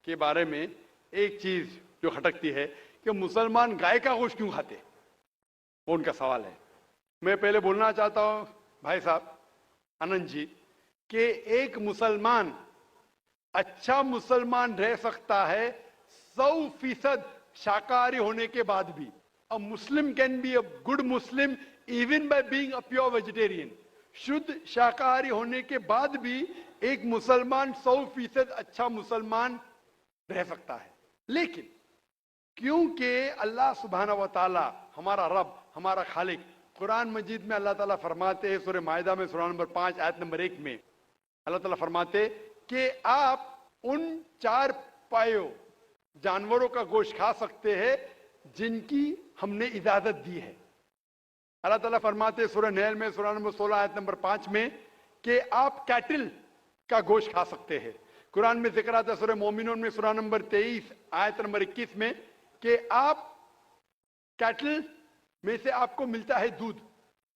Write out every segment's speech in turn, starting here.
के बारे में एक चीज जो खटकती है कि मुसलमान गाय का गोश्त क्यों खाते, वो उनका सवाल है। मैं पहले बोलना चाहता हूं भाई साहब आनंद जी कि एक मुसलमान अच्छा मुसलमान रह सकता है 100% शाकाहारी होने के बाद भी। A Muslim can be a good Muslim even by being a pure vegetarian. शुद्ध शाकाहारी होने के बाद भी एक मुसलमान 100% अच्छा मुसलमान रह सकता है। लेकिन क्योंकि अल्लाह सुब्हाना व तआला हमारा रब, हमारा खालिक, कुरान मजीद में अल्लाह ताला फरमाते हैं सूरह माइदा में सूरा नंबर 5 आयत नंबर 1 में अल्लाह ताला फरमाते कि आप उन 4 पायों जानवरों का गोश्त खा सकते हैं जिनकी हमने इजाजत दी है। अल्लाह ताला फरमाते हैं सूरह नहल में सूरा नंबर 16 आयत नंबर 5 में कि आप कैटल का गोश्त खा सकते हैं। कुरान में जिक्र आता है सूरह मोमिनून में सूरा नंबर 23 आयत नंबर 21 में कि आप कैटल में से आपको मिलता है दूध,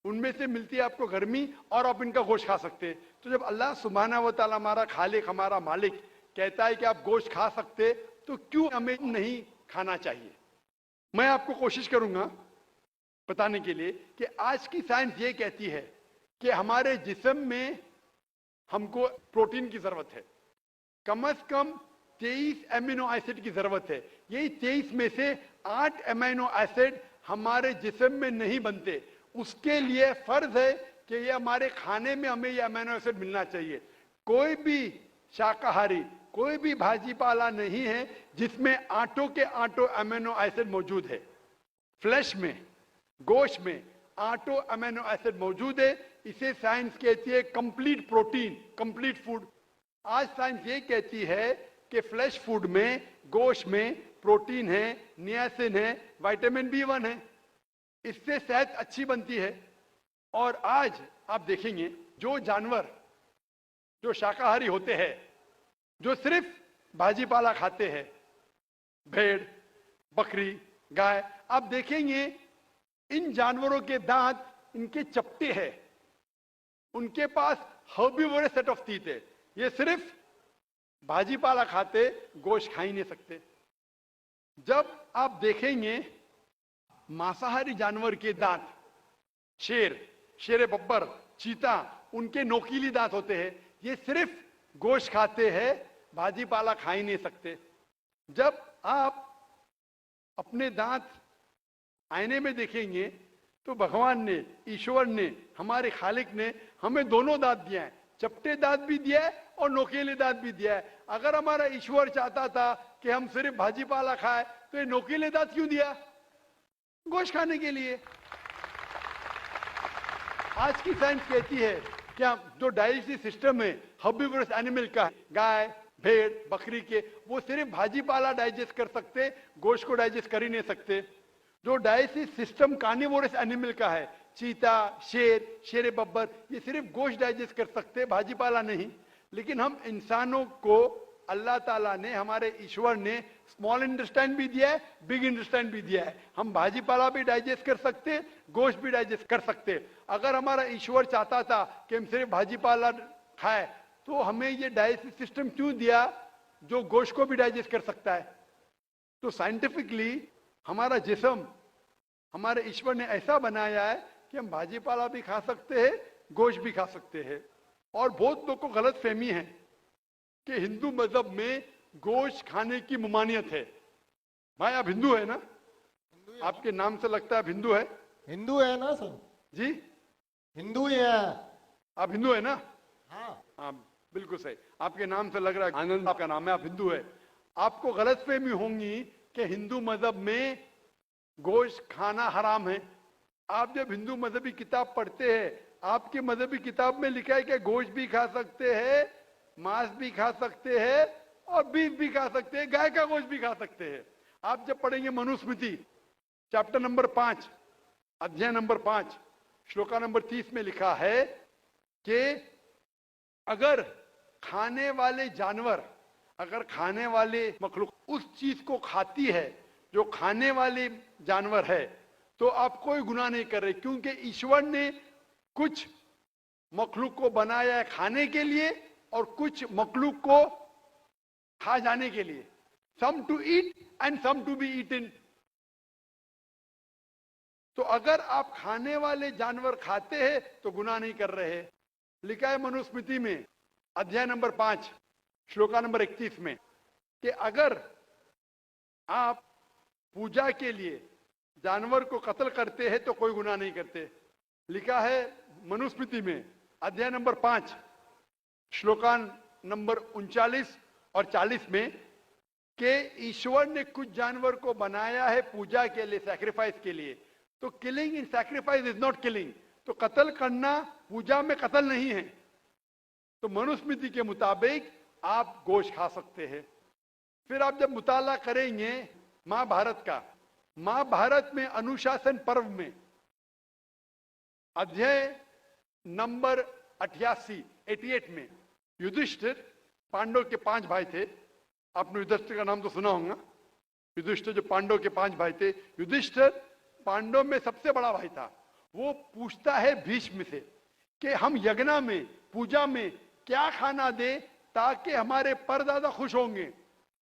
उनमें से मिलती है आपको गर्मी और आप इनका गोश्त खा सकते हैं। तो जब अल्लाह सुब्हाना व तआला हमारा खालिक, हमारा मालिक कहता है कि आप गोश्त खा सकते, तो क्यों हमें नहीं खाना चाहिए? मैं आपको कोशिश करूंगा बताने के लिए कि आज की साइंस ये कहती है कि हमारे जिस्म में हमको प्रोटीन की जरूरत है, कम से कम 23 एमिनो एसिड की जरूरत है। यही 23 में से 8 एमिनो एसिड हमारे जिस्म में नहीं बनते। उसके लिए फर्ज है कि ये हमारे खाने में हमें ये अमीनो एसिड मिलना चाहिए। कोई भी शाकाहारी, कोई भी भाजी पाला नहीं है जिसमें आटों के आटो अमीनो एसिड मौजूद है। फ्लैश में, गोश्त में आटो अमीनो एसिड मौजूद है। इसे साइंस कहती है कंप्लीट प्रोटीन, कंप्लीट फूड। आज साइंस ये कहती है कि फ्लैश फूड में, गोश्त में प्रोटीन है, नियासिन है, विटामिन B1 है, इससे सेहत अच्छी बनती है। और आज आप देखेंगे जो जानवर जो शाकाहारी होते हैं, जो सिर्फ भाजी पाला खाते हैं, भेड़, बकरी, गाय, आप देखेंगे इन जानवरों के दांत इनके चपटे हैं, उनके पास हर्बीवोरस सेट ऑफ टीथ है। ये सिर्फ भाजी पाला खाते, गोश्त खा ही नहीं सकते। जब आप देखेंगे मांसाहारी जानवर के दांत, शेर बब्बर, चीता, उनके नोकीली दांत होते हैं। ये सिर्फ गोश्त खाते हैं, भाजी पाला खा ही नहीं सकते। जब आप अपने दांत आईने में देखेंगे तो भगवान ने, ईश्वर ने, हमारे खालिक ने हमें दोनों दांत दिया है, चपटे दांत भी दिया है और नोकीले दांत भी दिया है। अगर हमारा ईश्वर चाहता था कि हम सिर्फ भाजी पाला खाए तो ये नोकीले दांत क्यों दिया? गोश्त खाने के लिए। आज की साइंस कहती है कि जो डाइजेस्टिव सिस्टम है हर्बीवोरस एनिमल का, गाय, भेड़, बकरी के, वो सिर्फ भाजी पाला डाइजेस्ट कर सकते, गोश्त को डाइजेस्ट कर ही नहीं सकते। जो डाइजेस्टिव सिस्टम कार्निवोरस एनिमल का है, चीता, शेर बब्बर, ये सिर्फ गोश्त डाइजेस्ट कर सकते, भाजी पाला नहीं। लेकिन हम इंसानों को अल्लाह ताला ने, हमारे ईश्वर ने स्मॉल इंटेस्टाइन भी दिया है, बिग इंटेस्टाइन भी दिया है। हम भाजी पाला भी डाइजेस्ट कर सकते, गोश्त भी डाइजेस्ट कर सकते। अगर हमारा ईश्वर चाहता था कि हम सिर्फ भाजी पाला खाए तो हमें ये डाइजेस्टिव सिस्टम क्यों दिया जो गोश्त को भी डाइजेस्ट कर सकता है? तो साइंटिफिकली हमारा जिस्म हमारे ईश्वर ने ऐसा बनाया है कि हम भाजी पाला भी खा सकते हैं, गोश्त भी खा सकते हैं। और बहुत लोग को गलत फहमी है कि हिंदू मजहब में गोश्त खाने की ममानियत है। भाई आप हिंदू है ना? आपके नाम से लगता है आप हिंदू है। हिंदू है ना सर? जी हिंदू ही है। आप हिंदू है ना? हाँ बिल्कुल सही, आपके नाम से लग रहा है आनंद आपका नाम है, आप हिंदू है। आपको गलतफहमी होंगी कि हिंदू मजहब में गोश्त खाना हराम है। आप जब हिंदू मजहबी किताब पढ़ते हैं, आपके मजहबी किताब में लिखा है कि गोश्त भी खा सकते हैं, मांस भी खा सकते हैं और बीफ भी खा सकते हैं, गाय का गोश्त भी खा सकते हैं। आप जब पढ़ेंगे मनुस्मृति चैप्टर नंबर 5 अध्याय नंबर 5 श्लोका नंबर 30 में लिखा है कि अगर खाने वाले जानवर, अगर खाने वाले मखलूक उस चीज को खाती है जो खाने वाले जानवर है, तो आप कोई गुनाह नहीं कर रहे, क्योंकि ईश्वर ने कुछ मखलूक को बनाया है खाने के लिए और कुछ मखलूक को खा जाने के लिए। some to eat and some to be eaten. तो अगर आप खाने वाले जानवर खाते हैं तो गुनाह नहीं कर रहे। लिखा है मनुस्मृति में अध्याय नंबर 5 श्लोका नंबर 31 में कि अगर आप पूजा के लिए जानवर को कत्ल करते हैं तो कोई गुनाह नहीं करते। लिखा है मनुस्मृति में अध्याय नंबर 5 श्लोका नंबर 39 और 40 में कि ईश्वर ने कुछ जानवर को बनाया है पूजा के लिए, सैक्रिफाइस के लिए। तो killing in sacrifice is not killing, तो कत्ल करना पूजा में कत्ल नहीं है। तो मनुस्मृति के मुताबिक आप गोश्त खा सकते हैं। फिर आप जब मुताला करेंगे महाभारत का, महाभारत में अनुशासन पर्व में अध्याय नंबर 88 में युधिष्ठिर, पांडव के 5 भाई थे, आपने युधिष्ठिर का नाम तो सुना होगा। युधिष्ठिर जो पांडव के 5 भाई थे, युधिष्ठिर पांडव में सबसे बड़ा भाई था। वो पूछता है भीष्म से कि हम यज्ञ में पूजा में क्या खाना दे ताकि हमारे परदादा खुश होंगे।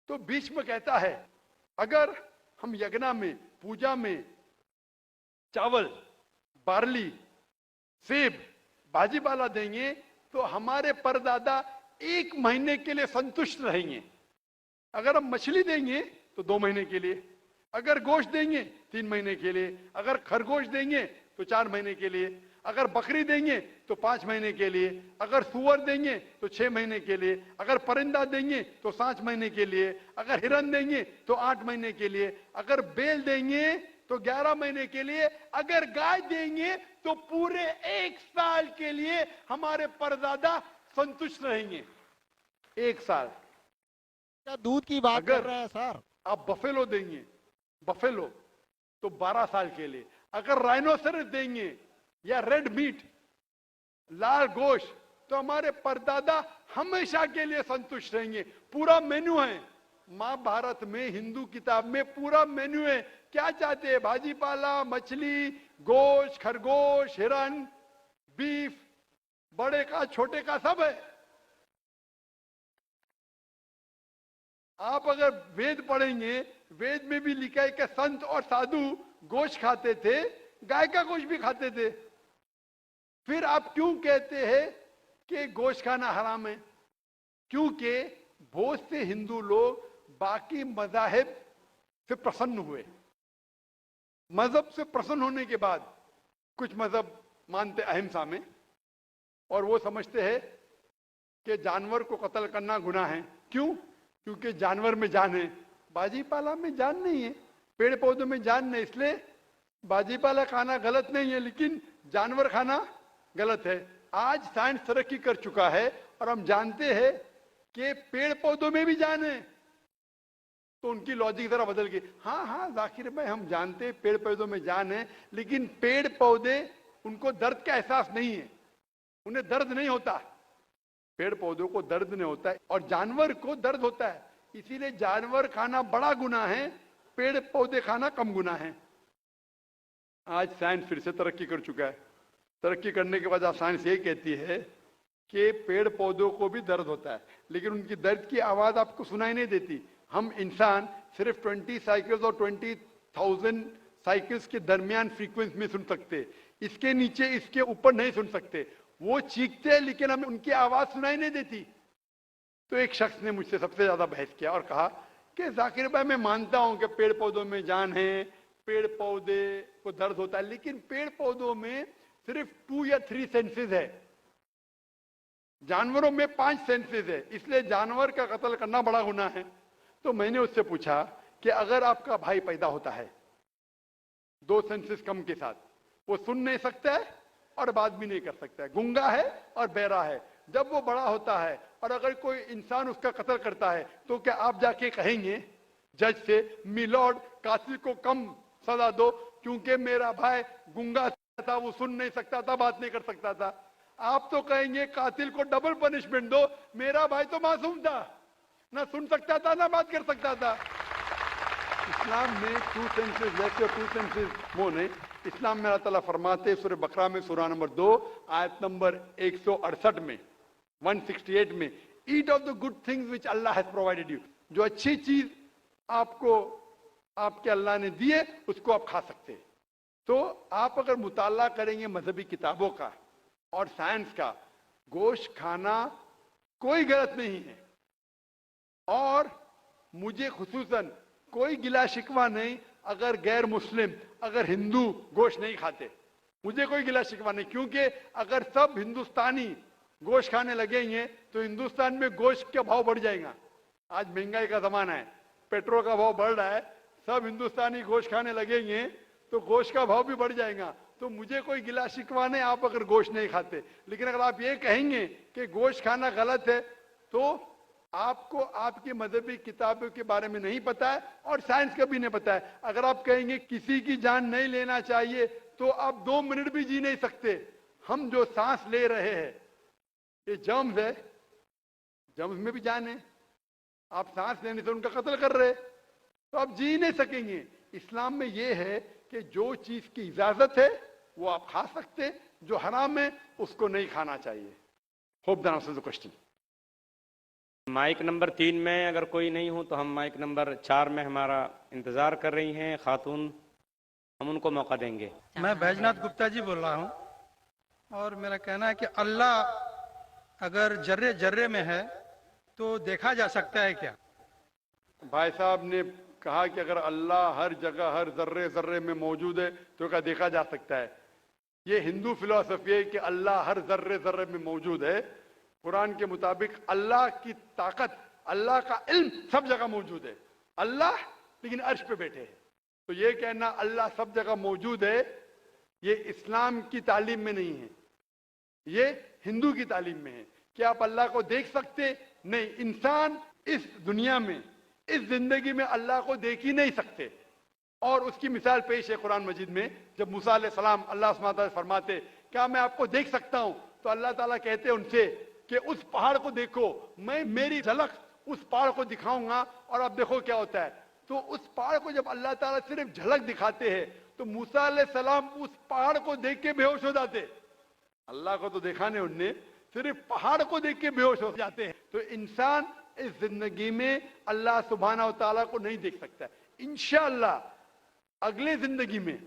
तो भीष्म कहता है अगर हम यज्ञ में पूजा में चावल, बार्ली, सेब, भाजीपाला देंगे तो हमारे परदादा 1 महीने के लिए संतुष्ट रहेंगे। अगर हम मछली देंगे तो 2 महीने के लिए, अगर गोश्त देंगे 3 महीने के लिए, अगर खरगोश देंगे तो 4 महीने के लिए, अगर बकरी देंगे तो 5 महीने के लिए, अगर सुअर देंगे तो 6 महीने के लिए, अगर परिंदा देंगे तो 7 महीने के लिए, अगर हिरन देंगे तो 8 महीने के लिए, अगर बैल देंगे तो 11 महीने के लिए, अगर गाय देंगे तो पूरे 1 साल के लिए हमारे परदादा संतुष्ट रहेंगे। 1 साल। क्या दूध की बात कर रहे हैं सर? आप बफेलो देंगे, बफेलो तो 12 साल के लिए, अगर राइनोसरस देंगे या रेड मीट, लाल गोश्त, तो हमारे परदादा हमेशा के लिए संतुष्ट रहेंगे। पूरा मेन्यू है महाभारत में, हिंदू किताब में पूरा मेन्यू है। क्या चाहते हैं? भाजीपाला, मछली, गोश्त, खरगोश, हिरन, बीफ, बड़े का छोटे का सब है। आप अगर वेद पढ़ेंगे, वेद में भी लिखा है कि संत और साधु गोश्त खाते थे, गाय का गोश्त भी खाते थे। फिर आप क्यों कहते हैं कि गोश्त खाना हराम है? क्योंकि बहुत से हिंदू लोग बाकी मज़ाहिब से प्रसन्न हुए। मजहब से प्रसन्न होने के बाद कुछ मजहब मानते अहिंसा में, और वो समझते हैं कि जानवर को कत्ल करना गुनाह है। क्यों? क्योंकि जानवर में जान है, बाजीपाला में जान नहीं है, पेड़ पौधों में जान नहीं, इसलिए बाजीपाला खाना गलत नहीं है, लेकिन जानवर खाना गलत है। आज साइंस तरक्की कर चुका है और हम जानते हैं कि पेड़ पौधों में भी जान है, तो उनकी लॉजिक जरा बदल गई। हाँ जाकिर भाई, हम जानते हैं पेड़ पौधों में जान है, लेकिन पेड़ पौधे उनको दर्द का एहसास नहीं है, उन्हें दर्द नहीं होता। पेड़ पौधों को दर्द नहीं होता है और जानवर को दर्द होता है, इसीलिए जानवर खाना बड़ा गुनाह है, पेड़ पौधे खाना कम गुनाह है। आज साइंस फिर से तरक्की कर चुका है। तरक्की करने के बाद आज साइंस ये कहती है कि पेड़ पौधों को भी दर्द होता है, लेकिन उनकी दर्द की आवाज आपको सुनाई नहीं देती। हम इंसान सिर्फ 20 साइकिल्स और 20,000 साइकिल्स के दरमियान फ्रीक्वेंसी में सुन सकते, इसके नीचे इसके ऊपर नहीं सुन सकते। वो चीखते हैं लेकिन हमें उनकी आवाज सुनाई नहीं देती। तो एक शख्स ने मुझसे सबसे ज्यादा बहस किया और कहा कि जाकिर भाई, मैं मानता हूं कि पेड़ पौधों में जान है, पेड़ पौधे को दर्द होता है, लेकिन पेड़ पौधों में सिर्फ 2 या 3 सेंसेस है, जानवरों में 5 सेंसेस है, इसलिए जानवर का कत्ल करना बड़ा गुनाह है। तो मैंने उससे पूछा कि अगर आपका भाई पैदा होता है 2 सेंसेस कम के साथ, वो सुन नहीं सकता है और बात भी नहीं कर सकता है, गूंगा है और बहरा है, जब वो बड़ा होता है और अगर कोई इंसान उसका कत्ल करता है तो क्या आप जाके कहेंगे जज से, मिलॉर्ड कातिल को कम सजा दो क्योंकि मेरा भाई गूंगा था, वो सुन नहीं सकता था, बात नहीं कर सकता था? आप तो कहेंगे कातिल को डबल पनिशमेंट दो, मेरा भाई तो मासूम था, ना सुन सकता था ना बात कर सकता था। इस्लाम में 2 सेंसेस लेस और 2 सेंसेस मोर नहीं। इस्लाम में अल्लाह ताला फरमाते सूरह बकरा में सूरह नंबर 2 आयत नंबर 168 में 168 में, eat of the good things which Allah has provided you, जो अच्छी चीज आपको आपके अल्लाह ने दिए उसको आप खा सकते हैं। तो आप अगर मुताला करेंगे मजहबी किताबों का और साइंस का, गोश्त खाना कोई गलत नहीं है। और मुझे खुसूसन कोई गिला शिकवा नहीं अगर गैर मुस्लिम, अगर हिंदू गोश्त नहीं खाते, मुझे कोई गिला शिकवा नहीं। क्योंकि अगर सब हिंदुस्तानी गोश्त खाने लगेंगे तो हिंदुस्तान में गोश्त का भाव बढ़ जाएगा। आज महंगाई का जमाना है, पेट्रोल का भाव बढ़ रहा है, सब हिंदुस्तानी गोश्त खाने लगेंगे तो गोश्त का भाव भी बढ़ जाएगा। तो मुझे कोई गिला शिकवा नहीं आप अगर गोश्त नहीं खाते। लेकिन अगर आप ये कहेंगे कि गोश्त खाना गलत है तो आपको आपकी मजहबी किताबों के बारे में नहीं पता है और साइंस का भी नहीं पता है। अगर आप कहेंगे किसी की जान नहीं लेना चाहिए तो आप 2 मिनट भी जी नहीं सकते। हम जो सांस ले रहे हैं ये जर्म्स है, जर्म्स में भी जान है। आप सांस लेने से उनका कत्ल कर रहे तो आप जी नहीं सकेंगे। इस्लाम में यह है कि जो चीज की इजाजत है वो आप खा सकते, जो हराम है उसको नहीं खाना चाहिए। Hope the answer the question. Mic number 3 में अगर कोई नहीं हो तो हम माइक नंबर 4 में हमारा इंतजार कर रही हैं खातून, हम उनको मौका देंगे। मैं बैजनाथ गुप्ता जी बोल रहा हूँ और मेरा कहना है कि अल्लाह अगर जर्रे जर्रे में है तो देखा जा सकता है क्या? भाई साहब ने कहा कि अगर अल्लाह हर जगह हर जर्रे जर्रे में मौजूद है तो क्या देखा जा सकता है? ये हिंदू फिलॉसफी है कि अल्लाह हर जर्रे जर्रे में मौजूद है। कुरान के मुताबिक अल्लाह की ताकत, अल्लाह का इल्म सब जगह मौजूद है। अल्लाह लेकिन अर्श पे बैठे हैं। तो ये कहना अल्लाह सब जगह मौजूद है, ये इस्लाम की तालीम में नहीं है, ये हिंदू की तालीम में है। क्या आप अल्लाह को देख सकते? नहीं। इंसान इस दुनिया में, इस जिंदगी में अल्लाह को देख ही नहीं सकते। और उसकी मिसाल पेश है कुरान मजीद में, जब मूसा अलैहिस्सलाम अल्लाह सुब्हानहू व तआला फरमाते क्या मैं आपको देख सकता हूं, तो अल्लाह ताला कहते उनसे कि उस पहाड़ को देखो, मैं मेरी झलक उस पहाड़ को दिखाऊंगा और अब देखो क्या होता है। तो उस पहाड़ को जब अल्लाह ताला सिर्फ झलक दिखाते हैं तो मूसा अलैहिस्सलाम उस पहाड़ को देख के बेहोश हो जाते। अल्लाह को तो देखा नहीं उनने, सिर्फ पहाड़ को देख के बेहोश हो जाते हैं। तो इंसान इस जिंदगी में अल्लाह सुब्हानहू व तआला को नहीं देख सकता। इंशाअल्लाह अगले जिंदगी में,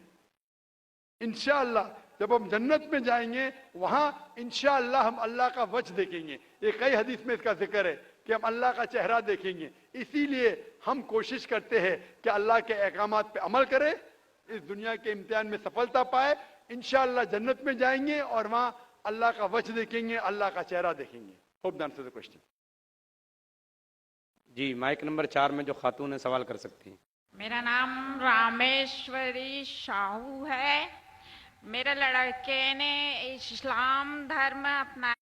इंशाअल्लाह जब हम जन्नत में जाएंगे वहां इंशाअल्लाह हम अल्लाह का वजह देखेंगे। ये कई हदीस में इसका जिक्र है कि हम अल्लाह का चेहरा देखेंगे। इसीलिए हम कोशिश करते हैं कि अल्लाह के अहकामात पे अमल करें, इस दुनिया के इम्तिहान में सफलता पाए, इंशाअल्लाह जन्नत में जाएंगे और वहां अल्लाह का वजह देखेंगे, अल्लाह का चेहरा देखेंगे। Hope the answer the question. जी, माइक नंबर 4 में जो खातून है सवाल कर सकती हैं। मेरा नाम रामेश्वरी शाहू है। मेरे लड़के ने इस्लाम धर्म अपनाया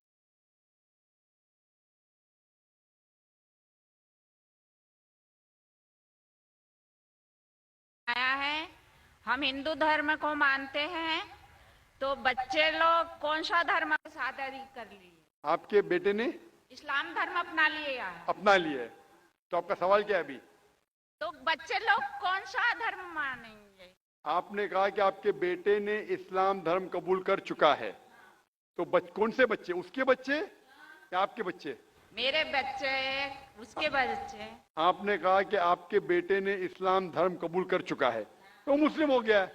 है। हम हिंदू धर्म को मानते हैं, तो बच्चे लोग कौन सा धर्म शादी कर लिए? आपके बेटे ने इस्लाम धर्म अपना लिया है। अपना लिया है, तो आपका सवाल क्या है अभी? तो बच्चे लोग कौन सा धर्म मानेंगे? आपने कहा कि आपके बेटे ने इस्लाम धर्म कबूल कर चुका है, तो कौन से बच्चे? उसके बच्चे या आपके बच्चे? मेरे बच्चे, उसके बच्चे। आपने कहा कि आपके बेटे ने इस्लाम धर्म कबूल कर चुका है तो मुस्लिम हो गया है,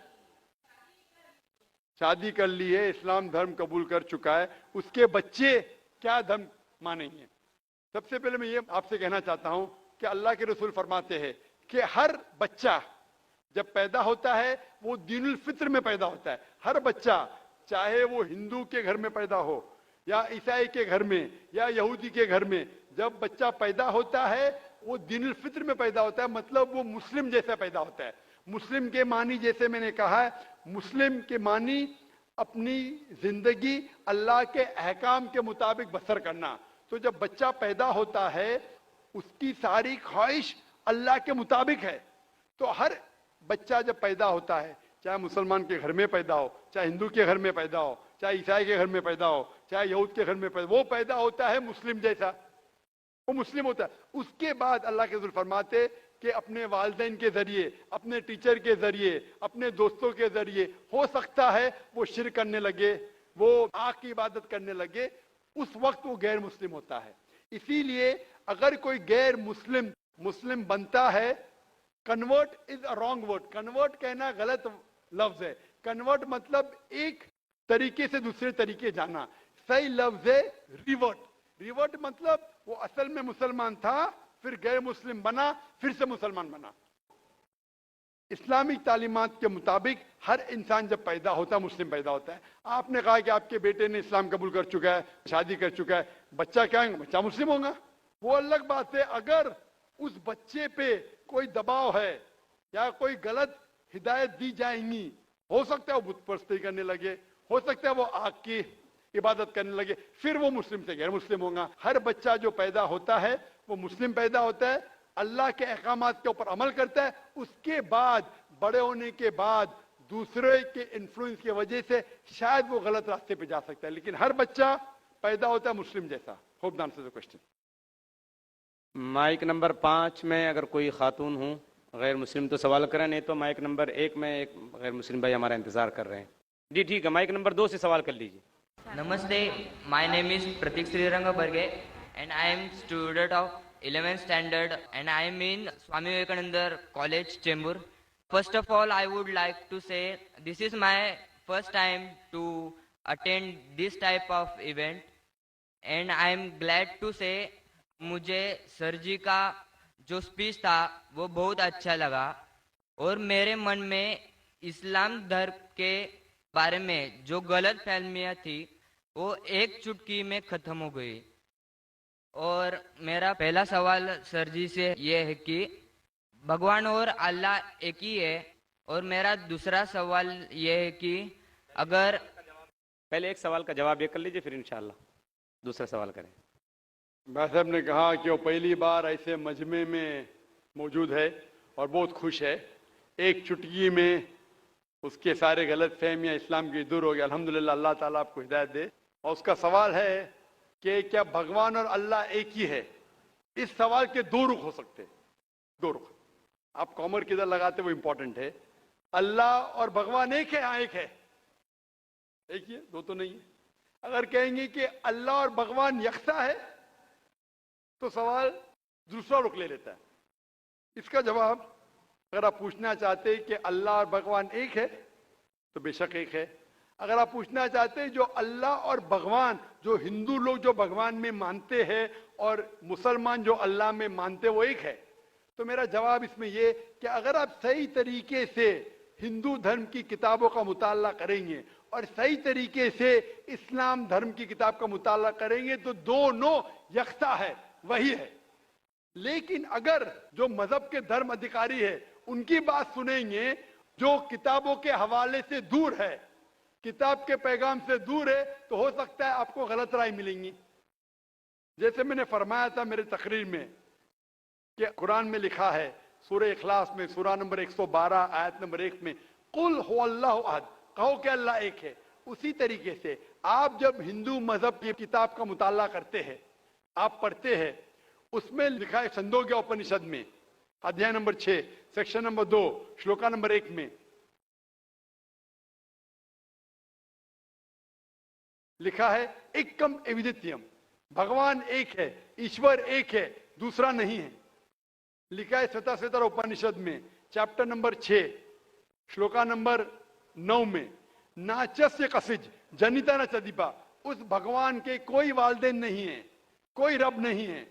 शादी कर ली है, इस्लाम धर्म कबूल कर चुका है, उसके बच्चे क्या धर्म मानेंगे? सबसे पहले मैं ये आपसे कहना चाहता हूं कि अल्लाह के रसूल फरमाते हैं कि हर बच्चा जब पैदा होता है वो दीनुल फित्र में पैदा होता है। हर बच्चा, चाहे वो हिंदू के घर में पैदा हो या ईसाई के घर में या यहूदी के घर में, जब बच्चा पैदा होता है वो दीनुल फित्र में पैदा होता है, मतलब वो मुस्लिम जैसा पैदा होता है। मुस्लिम के मानी, जैसे मैंने कहा है, मुस्लिम के मानी अपनी जिंदगी अल्लाह के अहकाम के मुताबिक बसर करना। तो जब बच्चा पैदा होता है उसकी सारी ख्वाहिश अल्लाह के मुताबिक है। तो हर बच्चा जब पैदा होता है, चाहे मुसलमान के घर में पैदा हो, चाहे हिंदू के घर में पैदा हो, चाहे ईसाई के घर में पैदा हो, चाहे यहूद के घर में पैदा हो, वो पैदा होता है मुस्लिम जैसा, वो मुस्लिम होता है। उसके बाद अल्लाह के रसूल फरमाते कि अपने वालिदैन के जरिए, अपने टीचर के जरिए, अपने दोस्तों के जरिए हो सकता है वो शिर्क करने लगे, वो आग की इबादत करने लगे, उस वक्त वो गैर मुस्लिम होता है। इसीलिए अगर कोई गैर मुस्लिम मुस्लिम बनता है convert is a wrong word, convert कहना गलत लफ्ज है। कन्वर्ट मतलब एक तरीके से दूसरे तरीके जाना, सही लफ्ज है रिवर्ट। रिवर्ट मतलब वो असल में मुसलमान था, फिर गैर मुस्लिम बना, फिर से मुसलमान बना। इस्लामिक तालीमात के मुताबिक हर इंसान जब पैदा होता है मुस्लिम पैदा होता है। आपने कहा कि आपके बेटे ने इस्लाम कबूल कर चुका है, शादी कर चुका है, बच्चा क्या है, बच्चा मुस्लिम होगा, वो अलग बात है। अगर उस बच्चे पे कोई दबाव है या कोई गलत हिदायत दी जाएंगी, हो सकता है वो बुत परस्ती करने लगे, हो सकता है वो आग की इबादत करने लगे, फिर वो मुस्लिम से गैर मुस्लिम होगा। हर बच्चा जो पैदा होता है वो मुस्लिम पैदा होता है, अल्लाह के अहकामात के ऊपर अमल करता है, उसके बाद बड़े होने के बाद दूसरे के इन्फ्लुएंस की वजह से शायद वो गलत रास्ते पे जा सकता है, लेकिन हर बच्चा पैदा होता है मुस्लिम जैसा। Hope the answer the question. Mic number 5 में अगर कोई खातून हो गैर मुस्लिम तो सवाल करें, नहीं तो माइक नंबर 1 में एक गैर मुस्लिम भाई हमारा इंतजार कर रहे हैं। जी ठीक है, माइक नंबर 2 से सवाल कर लीजिए। Namaste, my name is Pratik Sriranga Barge and I am student of 11th standard and I am in Swami Vivekananda College, Chembur. First of all, I would like to say this is my first time to attend this type of event and I am glad to say मुझे sir जी का जो speech था वो बहुत अच्छा लगा और मेरे मन में इस्लाम धर्म के बारे में जो गलत फहमियाँ थी वो एक चुटकी में खत्म हो गई। और मेरा पहला सवाल सर जी से ये है कि भगवान और अल्लाह एक ही है, और मेरा दूसरा सवाल ये है कि अगर पहले एक सवाल का जवाब ये कर लीजिए, फिर इंशाल्लाह दूसरा सवाल करें। भाई साहब ने कहा कि वो पहली बार ऐसे मजमे में मौजूद है और बहुत खुश है, एक चुटकी में उसके सारे गलत फहमियाँ इस्लाम की दूर हो गई। अल्हम्दुलिल्लाह, अल्लाह ताला आपको हिदायत दे। और उसका सवाल है कि क्या भगवान और अल्लाह एक ही है? इस सवाल के दो रुख हो सकते हैं, दो रुख। आप कॉमर किधर लगाते वो इंपॉर्टेंट है। अल्लाह और भगवान एक है? हाँ एक है, एक ही है, दो तो नहीं है। अगर कहेंगे कि अल्लाह और भगवान यकसा है तो सवाल दूसरा रुख ले लेता है। इसका जवाब अगर आप पूछना चाहते हैं कि अल्लाह और भगवान एक है तो बेशक एक है। अगर आप पूछना चाहते हैं जो अल्लाह और भगवान, जो हिंदू लोग जो भगवान में मानते हैं और मुसलमान जो अल्लाह में मानते वो एक है, तो मेरा जवाब इसमें ये कि अगर आप सही तरीके से हिंदू धर्म की किताबों का मुताला करेंगे और सही तरीके से इस्लाम धर्म की किताब का मुताला करेंगे तो दोनों यकसा है, वही है। लेकिन अगर जो मजहब के धर्म अधिकारी है उनकी बात सुनेंगे जो किताबों के हवाले से दूर है, किताब के पैगाम से दूर है, तो हो सकता है आपको गलत राय मिलेंगी। जैसे मैंने फरमाया था मेरे तकरीर में कि कुरान में लिखा है सूरह इखलास में सूरह नंबर 112 आयत नंबर 1 में कुल हुवल्लाहु अहद, कहो कि अल्लाह एक है। उसी तरीके से आप जब हिंदू मजहब की किताब का मुताला करते हैं, आप पढ़ते हैं, उसमें लिखा है छंदोग्य उपनिषद में अध्याय number 6 section number 2 shloka number 1 में लिखा है एकम एविदित्यम, भगवान एक है, ईश्वर एक है, दूसरा नहीं है। लिखा है श्वेताश्वेतर उपनिषद में चैप्टर नंबर 6 श्लोका नंबर 9 में नाचस्य कसिज जनिता न चदीपा, उस भगवान के कोई वालिदैन नहीं है, कोई रब नहीं है।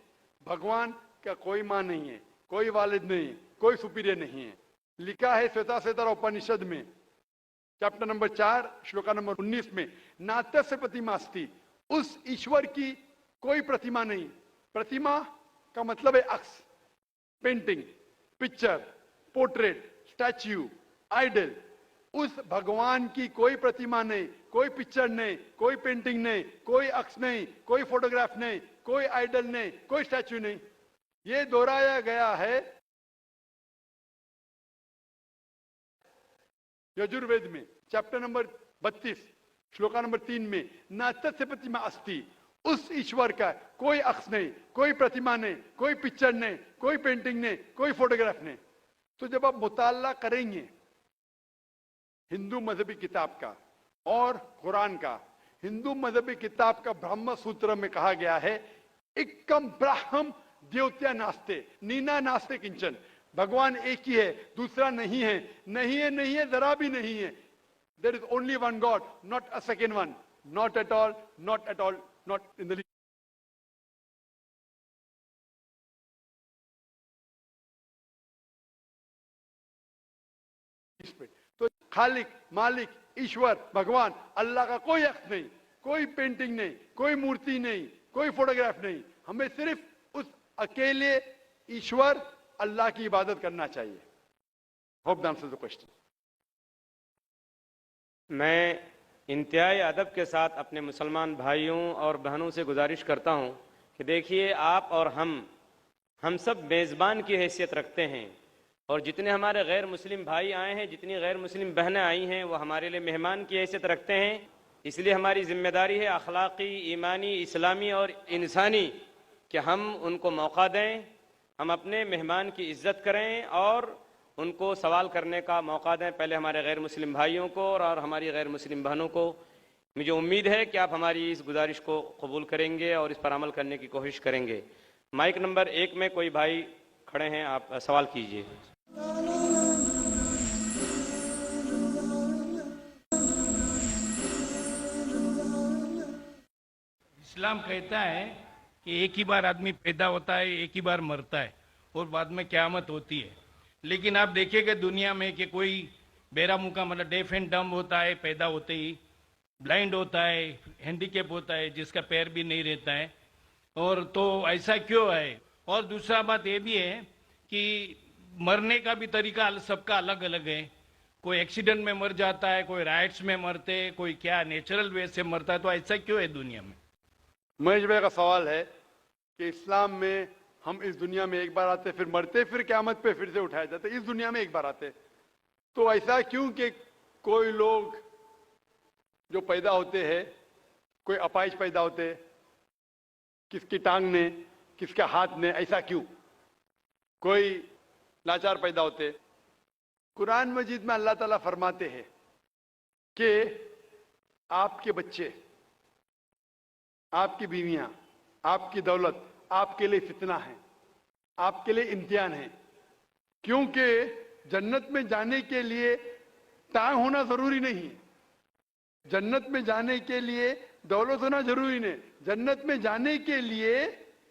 भगवान का कोई मां नहीं है, कोई वालिद नहीं है, कोई सुपीरियर नहीं है। लिखा है श्वेताश्वेतर उपनिषद में चैप्टर नंबर 4 श्लोका नंबर 19 में नाट्यस्य प्रतिमा अस्ति, उस ईश्वर की कोई प्रतिमा नहीं। प्रतिमा का मतलब है अक्स, painting, picture, portrait, statue, idol. उस भगवान की कोई प्रतिमा नहीं, कोई पिक्चर नहीं, कोई पेंटिंग नहीं, कोई अक्स नहीं, कोई फोटोग्राफ नहीं, कोई आइडल नहीं, कोई स्टैच्यू नहीं। ये दोहराया गया है यजुर्वेद में चैप्टर नंबर 32 श्लोका नंबर 3 में नाट्यस्य प्रतिमा अस्ति, उस ईश्वर का कोई अक्स नहीं, कोई प्रतिमा नहीं, कोई पिक्चर नहीं, कोई पेंटिंग नहीं, कोई फोटोग्राफ नहीं। तो जब आप मुताला करेंगे हिंदू मजहबी किताब का और कुरान का, हिंदू मजहबी किताब का ब्रह्म सूत्र में कहा गया है एकम ब्राह्म द्योत्या नास्ते नीना नास्ते किंचन, भगवान एक ही है, दूसरा नहीं है, नहीं है, नहीं है, जरा भी नहीं है. There is only one God, not a second one, not at all, not at all, not in the least. तो खालिक, मालिक, ईश्वर, भगवान, अल्लाह का कोई अक्स नहीं, कोई पेंटिंग नहीं, कोई मूर्ति नहीं, कोई फोटोग्राफ नहीं. हमें सिर्फ उस अकेले ईश्वर अल्लाह की इबादत करना चाहिए. Hope that answers the question. मैं इंतहाई अदब के साथ अपने मुसलमान भाइयों और बहनों से गुजारिश करता हूं कि देखिए, आप और हम सब मेज़बान की हैसियत रखते हैं, और जितने हमारे गैर मुस्लिम भाई आए हैं, जितनी गैर मुस्लिम बहनें आई हैं, वो हमारे लिए मेहमान की हैसियत रखते हैं. इसलिए हमारी जिम्मेदारी है अखलाकी, ईमानी, इस्लामी और इंसानी कि हम उनको मौका दें, हम अपने मेहमान की इज्जत करें और उनको सवाल करने का मौका दें, पहले हमारे गैर मुस्लिम भाइयों को और हमारी गैर मुस्लिम बहनों को. मुझे उम्मीद है कि आप हमारी इस गुजारिश को कबूल करेंगे और इस पर अमल करने की कोशिश करेंगे. माइक नंबर 1 में कोई भाई खड़े हैं, आप सवाल कीजिए. इस्लाम कहता है कि एक ही बार आदमी पैदा होता है, एक ही बार मरता है और बाद में क़यामत होती है. लेकिन आप देखिएगा दुनिया में कि कोई बेरा मुका मतलब डेफ एंड डम्ब होता है पैदा होते ही, ब्लाइंड होता है, हैंडीकैप होता है, जिसका पैर भी नहीं रहता है. और तो ऐसा क्यों है? और दूसरा बात ये भी है कि मरने का भी तरीका सबका अलग अलग है. कोई एक्सीडेंट में मर जाता है, कोई राइट्स में मरते, कोई क्या नेचुरल वे से मरता है. तो ऐसा क्यों है दुनिया में? महेश भाई का सवाल है कि इस्लाम में हम इस दुनिया में एक बार आते, फिर मरते, फिर क़यामत पे फिर से उठाए जाते, इस दुनिया में एक बार आते. तो ऐसा क्यों कि कोई लोग जो पैदा होते हैं, कोई अपाहिज पैदा होते, किसकी टांग ने, किसके हाथ ने, ऐसा क्यों? कोई लाचार पैदा होते. कुरान मजीद में अल्लाह ताला फरमाते हैं कि आपके बच्चे, आपकी बीवियां, आपकी दौलत आपके लिए फितना है, आपके लिए इम्तिहान है. क्योंकि जन्नत में जाने के लिए टांग होना जरूरी नहीं है, जन्नत में जाने के लिए दौलत होना जरूरी नहीं. जन्नत में जाने के लिए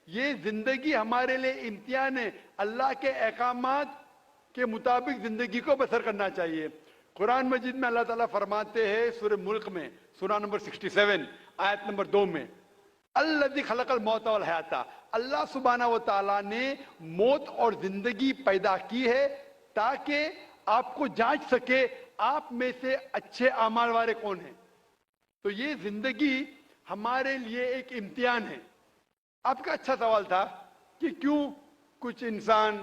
ये जिंदगी हमारे लिए इम्तिहान है. अल्लाह के अहकामात के मुताबिक जिंदगी को बसर करना चाहिए. कुरान मजीद में अल्लाह ताला फरमाते हैं सूरह मुल्क में, सूरा नंबर 67 आयत नंबर 2 में, अल्लज़ी खलक़ल मौत वल हयाता, अल्लाह सुब्हाना व तआला ने मौत और जिंदगी पैदा की है ताकि आपको जांच सके आप में से अच्छे अमाल वाले कौन हैं. तो ये जिंदगी हमारे लिए एक इम्तिहान है. आपका अच्छा सवाल था कि क्यों कुछ इंसान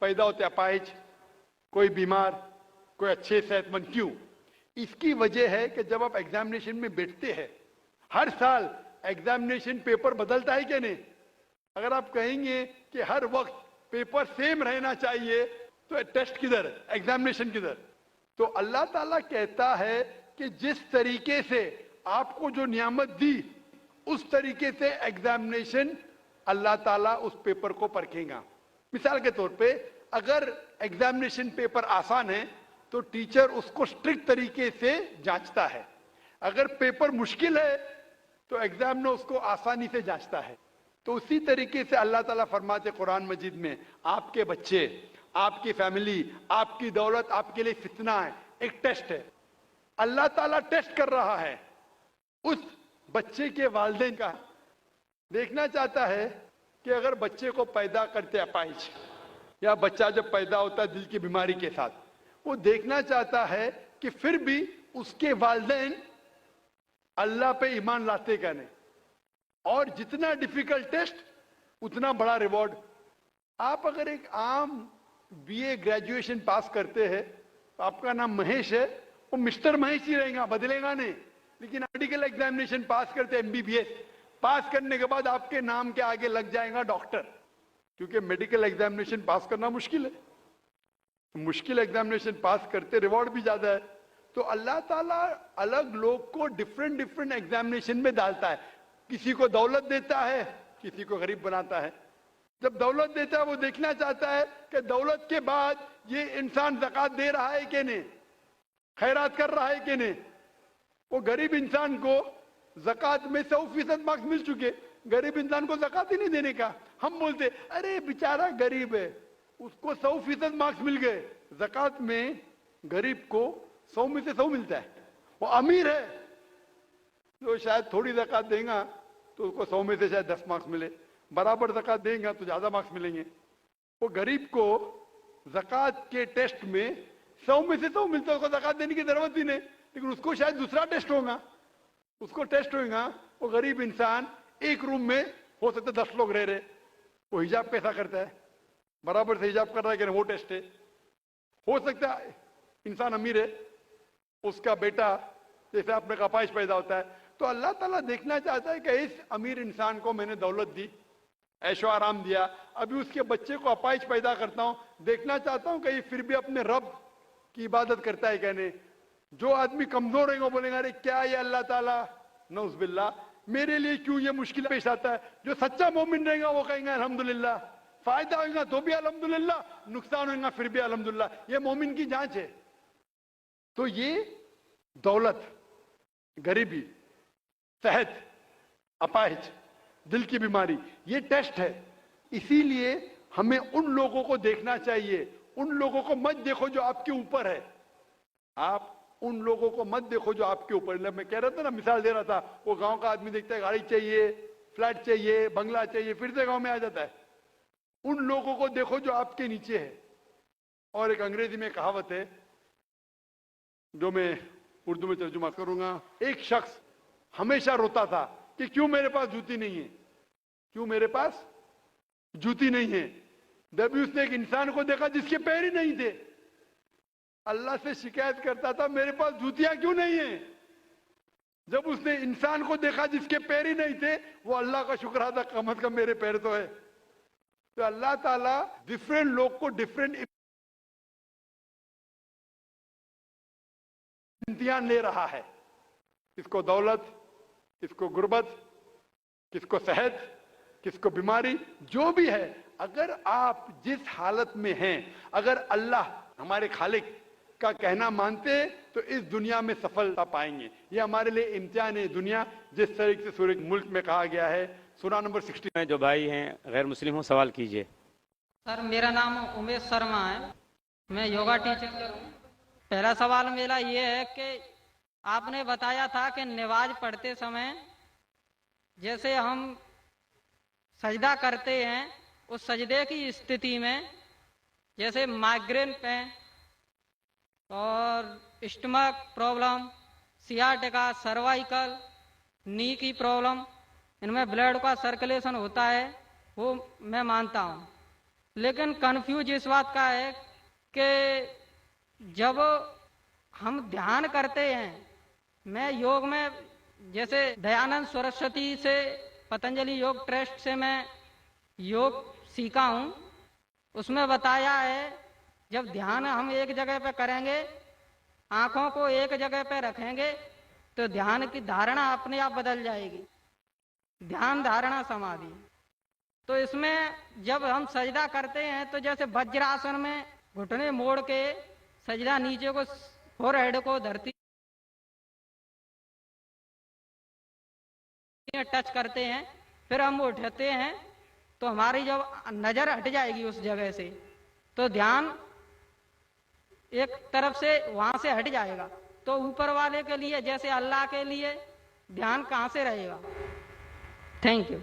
पैदा होते अपाहिज, कोई बीमार, कोई अच्छे सेहतमंद, क्यों? इसकी वजह है कि जब आप एग्जामिनेशन में बैठते हैं, हर साल एग्जामिनेशन पेपर बदलता है क्या नहीं? अगर आप कहेंगे कि हर वक्त पेपर सेम रहना चाहिए तो टेस्ट किधर, एग्जामिनेशन किधर? तो अल्लाह ताला कहता है कि जिस तरीके से आपको जो नियामत दी उस तरीके से एग्जामिनेशन अल्लाह ताला उस पेपर को परखेगा. मिसाल के तौर पे अगर एग्जामिनेशन पेपर आसान है तो टीचर उसको स्ट्रिक्ट तरीके से जांचता है. अगर पेपर मुश्किल है तो एग्जामिनर उसको आसानी से जांचता है. तो उसी तरीके से अल्लाह ताला फरमाते कुरान मजीद में, आपके बच्चे, आपकी फैमिली, आपकी दौलत आपके लिए फितना है, एक टेस्ट है. अल्लाह ताला टेस्ट कर रहा है उस बच्चे के वालिदैन का. देखना चाहता है कि अगर बच्चे को पैदा करते अपाहिज, या बच्चा जब पैदा होता है दिल की बीमारी के साथ, वो देखना चाहता है कि फिर भी उसके वालिदैन अल्लाह पे ईमान लाते क्या नहीं. और जितना डिफिकल्ट टेस्ट उतना बड़ा रिवॉर्ड. आप अगर एक आम बीए ग्रेजुएशन पास करते हैं तो आपका नाम महेश है, वो मिस्टर महेश ही रहेगा, बदलेगा नहीं. लेकिन मेडिकल एग्जामिनेशन पास करते, एमबीबीएस पास करने के बाद आपके नाम के आगे लग जाएगा डॉक्टर, क्योंकि मेडिकल एग्जामिनेशन पास करना मुश्किल है. मुश्किल एग्जामिनेशन पास करते रिवॉर्ड भी ज्यादा है. तो अल्लाह ताला अलग लोग को डिफरेंट डिफरेंट एग्जामिनेशन में डालता है. किसी को दौलत देता है, किसी को गरीब बनाता है. जब दौलत देता है वो देखना चाहता है कि दौलत के बाद ये इंसान ज़कात दे रहा है कि नहीं, खैरात कर रहा है कि नहीं। वो गरीब इंसान को ज़कात में 100% मार्क्स मिल चुके, गरीब इंसान को ज़कात ही नहीं देने का। हम बोलते अरे बेचारा गरीब है, उसको 100% मार्क्स मिल गए। ज़कात में गरीब को 100 में से 100 मिलता है। वो अमीर है जो शायद थोड़ी ज़कात देगा तो उसको 100 में से शायद 10 मार्क्स मिले, बराबर ज़कात देगा तो ज़्यादा मार्क्स मिलेंगे। वो गरीब को ज़कात के टेस्ट में 100 में से 100 मिलता है, उसको ज़कात देने की जरूरत ही नहीं। लेकिन उसको शायद दूसरा टेस्ट होगा, उसको टेस्ट होगा। वो गरीब इंसान एक रूम में हो सकता है 10 लोग रह रहे, वो हिजाब कैसा करता है, बराबर से हिजाब कर रहा है कि नहीं, वो टेस्ट है। हो सकता है इंसान अमीर है, उसका बेटा जैसे अपने का अपाइश पैदा होता है, तो अल्लाह ताला देखना चाहता है कि इस अमीर इंसान को मैंने दौलत दी, ऐशो आराम दिया, अभी उसके बच्चे को अपाइश पैदा करता हूं, देखना चाहता हूं कि ये फिर भी अपने रब की इबादत करता है कहने। जो आदमी कमजोर है वो बोलेगा अरे क्या ये अल्लाह ताला, नौज़ुबिल्लाह, मेरे लिए क्यों ये मुश्किल पेश आता है। जो सच्चा मोमिन रहेगा वो कहेंगे अल्हम्दुलिल्लाह, फायदा होगा तो भी अल्हम्दुलिल्लाह, नुकसान होगा फिर भी अल्हम्दुलिल्लाह। ये मोमिन की जांच है। तो ये दौलत, गरीबी, सेहत, अपाहिज, दिल की बीमारी, ये टेस्ट है। इसीलिए हमें उन लोगों को देखना चाहिए, उन लोगों को मत देखो जो आपके ऊपर है। आप उन लोगों को मत देखो जो आपके ऊपर है। मैं कह रहा था ना, मिसाल दे रहा था, वो गांव का आदमी देखता है गाड़ी चाहिए, फ्लैट चाहिए, बंगला चाहिए, फिर से गांव में आ जाता है। उन लोगों को देखो जो आपके नीचे है। और एक अंग्रेजी में कहावत है जो मैं उर्दू में तर्जुमा करूंगा। एक शख्स हमेशा रोता था कि क्यों मेरे पास जूती नहीं है, क्यों मेरे पास जूती नहीं है। जब भी उसने एक इंसान को देखा जिसके पैर ही नहीं थे, अल्लाह से शिकायत करता था मेरे पास जूतियां क्यों नहीं है। जब उसने इंसान को देखा जिसके पैर ही नहीं थे, वो अल्लाह का शुक्र अदा, कम अज कम मेरे पैर तो है। तो अल्लाह ताला डिफरेंट लोग को डिफरेंट इम्तिहान ले रहा है। किसको दौलत, किसको गुर्बत, किसको सेहत, किसको बीमारी, जो भी है। अगर आप जिस हालत में हैं, अगर अल्लाह हमारे खालिक का कहना मानते हैं तो इस दुनिया में सफलता पाएंगे। ये हमारे लिए इम्तिहान है दुनिया, जिस तरीके से सूरह मुल्क में कहा गया है, सूरा नंबर 60 में। जो भाई हैं गैर मुस्लिम हो, सवाल कीजिए। सर मेरा नाम उमेश शर्मा है, मैं योगा टीचर हूँ। पहला सवाल मेरा ये है कि आपने बताया था कि नमाज पढ़ते समय जैसे हम सजदा करते हैं, उस सजदे की स्थिति में जैसे माइग्रेन पे और स्टमक प्रॉब्लम, सियाटिका, सर्वाइकल, नी की प्रॉब्लम, इनमें ब्लड का सर्कुलेशन होता है, वो मैं मानता हूँ। लेकिन कंफ्यूज इस बात का है कि जब हम ध्यान करते हैं, मैं योग में जैसे दयानंद सरस्वती से, पतंजलि योग ट्रस्ट से मैं योग सीखा हूँ, उसमें बताया है जब ध्यान हम एक जगह पे करेंगे, आंखों को एक जगह पे रखेंगे, तो ध्यान की धारणा अपने आप बदल जाएगी। ध्यान धारणा समाधि। तो इसमें जब हम सजदा करते हैं तो जैसे वज्रासन में घुटने मोड़ के सजदा नीचे को, फोरहेड को धरती टच करते हैं, फिर हम उठते हैं तो हमारी जब नजर हट जाएगी उस जगह से, तो ध्यान एक तरफ से वहां से हट जाएगा। तो ऊपर वाले के लिए, जैसे अल्लाह के लिए, ध्यान कहां से रहेगा? Thank you.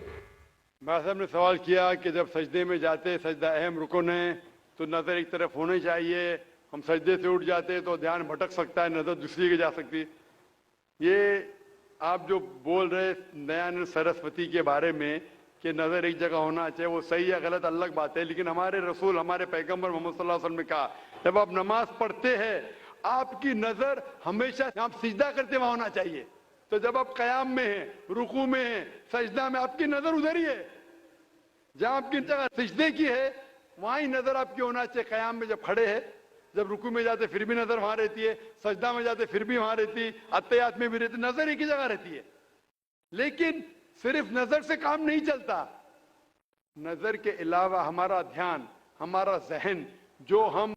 भाई साहब ने सवाल किया कि जब सजदे में जाते, सजदा अहम रुकन है, तो नजर एक तरफ होनी चाहिए। हम सजदे से उठ जाते तो ध्यान भटक सकता है, नजर दूसरी की जा सकती। ये आप जो बोल रहे दयानंद सरस्वती के बारे में कि नजर एक जगह होना चाहिए, वो सही या गलत अलग बात है। लेकिन हमारे रसूल, हमारे पैगंबर मोहम्मद सल्लल्लाहु अलैहि वसल्लम ने कहा, जब आप नमाज पढ़ते हैं आपकी नजर हमेशा आप सिजदा करते वहां होना चाहिए। तो जब आप कयाम में हैं, रुकू में हैं, सजदा में, आपकी नजर उधर ही है। जहां आपकी जगह सिजदे की है वहां ही नजर आपकी होना चाहिए। कयाम में जब खड़े हैं, जब रुकू में जाते फिर भी नजर वहां रहती है, सजदा में जाते फिर भी वहां रहती है, अत्तहियात में भी रहती, नजर एक ही जगह रहती है। लेकिन सिर्फ नजर से काम नहीं चलता। नजर के अलावा हमारा ध्यान, हमारा जहन, जो हम